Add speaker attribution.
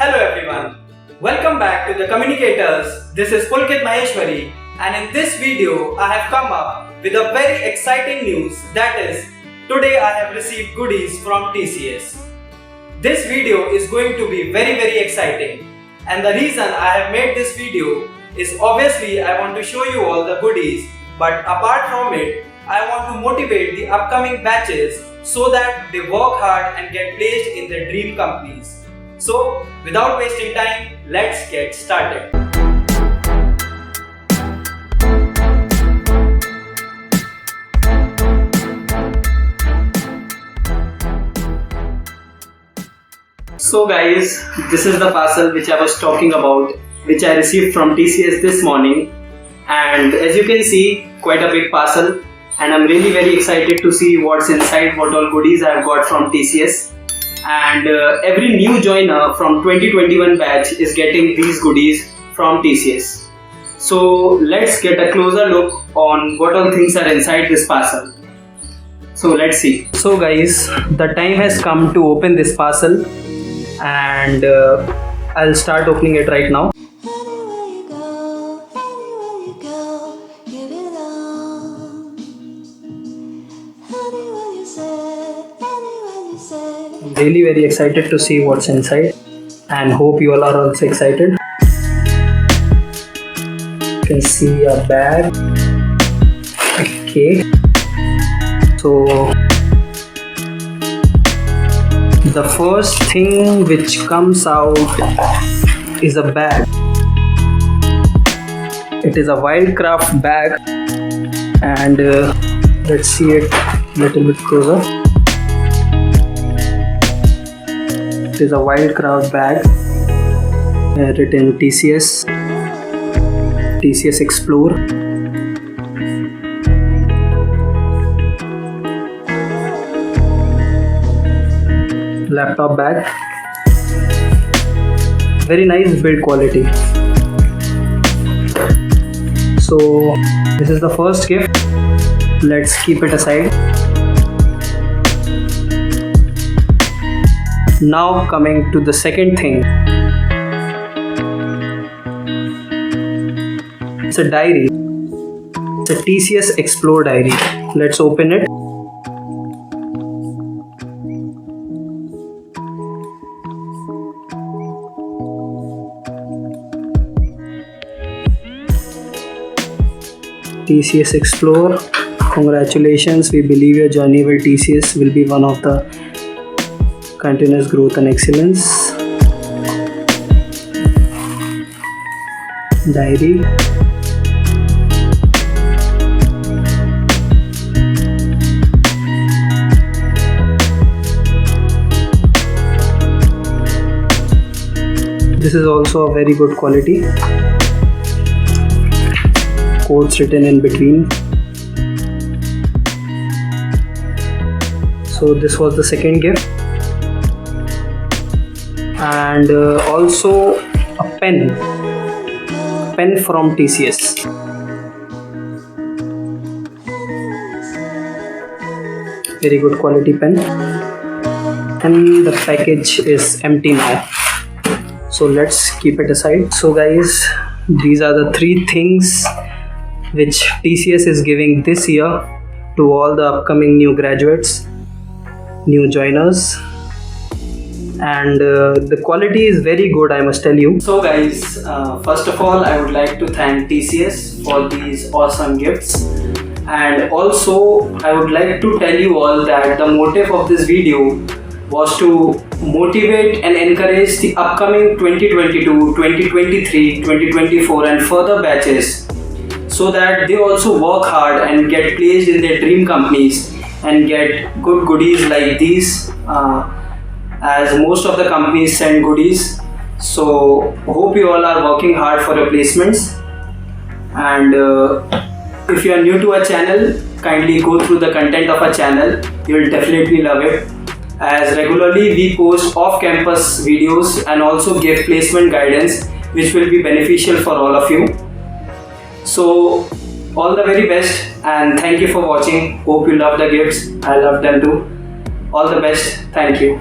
Speaker 1: Hello everyone, welcome back to the Communicators. This is Kit Maheshwari, and in this video I have come up with a very exciting news, that is, today I have received goodies from TCS. This video is going to be very exciting, and the reason I have made this video is obviously I want to show you all the goodies, but apart from it I want to motivate the upcoming batches so that they work hard and get placed in their dream companies. So, without wasting time, let's get started. So guys, this is the parcel which I was talking about, which I received from TCS this morning, and as you can see, quite a big parcel, and I'm really very excited to see what's inside, what all goodies I have got from TCS. And every new joiner from 2021 batch is getting these goodies from TCS. So let's get a closer look on what all things are inside this parcel. So let's see. So guys, the time has come to open this parcel, and I'll start opening it right now. I'm really very excited to see what's inside, and hope you all are also excited. You can see a bag. Okay. So the first thing which comes out is a bag. It is a Wildcraft bag, and let's see it a little bit closer. It is a Wildcraft bag, written TCS XPLORE. Laptop bag, very nice build quality. So this is the first gift, let's keep it aside. Now coming to the second thing, it's a diary. It's a TCS XPLORE diary. Let's open it. TCS XPLORE, congratulations, we believe your journey with TCS will be one of the continuous growth and excellence. Diary. This is also a very good quality. Quotes written in between. So this was the second gift. And also a pen from TCS. Very good quality pen, and the package is empty now, so let's keep it aside. So guys, these are the three things which TCS is giving this year to all the upcoming new graduates, new joiners, and the quality is very good, I must tell you. So guys, first of all I would like to thank TCS for these awesome gifts, and also I would like to tell you all that the motive of this video was to motivate and encourage the upcoming 2022, 2023, 2024 and further batches, so that they also work hard and get placed in their dream companies and get good goodies like these, as most of the companies send goodies. So hope you all are working hard for your placements, and if you are new to our channel, kindly go through the content of our channel. You will definitely love it, as regularly we post off-campus videos and also give placement guidance which will be beneficial for all of you. So all the very best, and thank you for watching. Hope you love the gifts. I love them too. All the best. Thank you.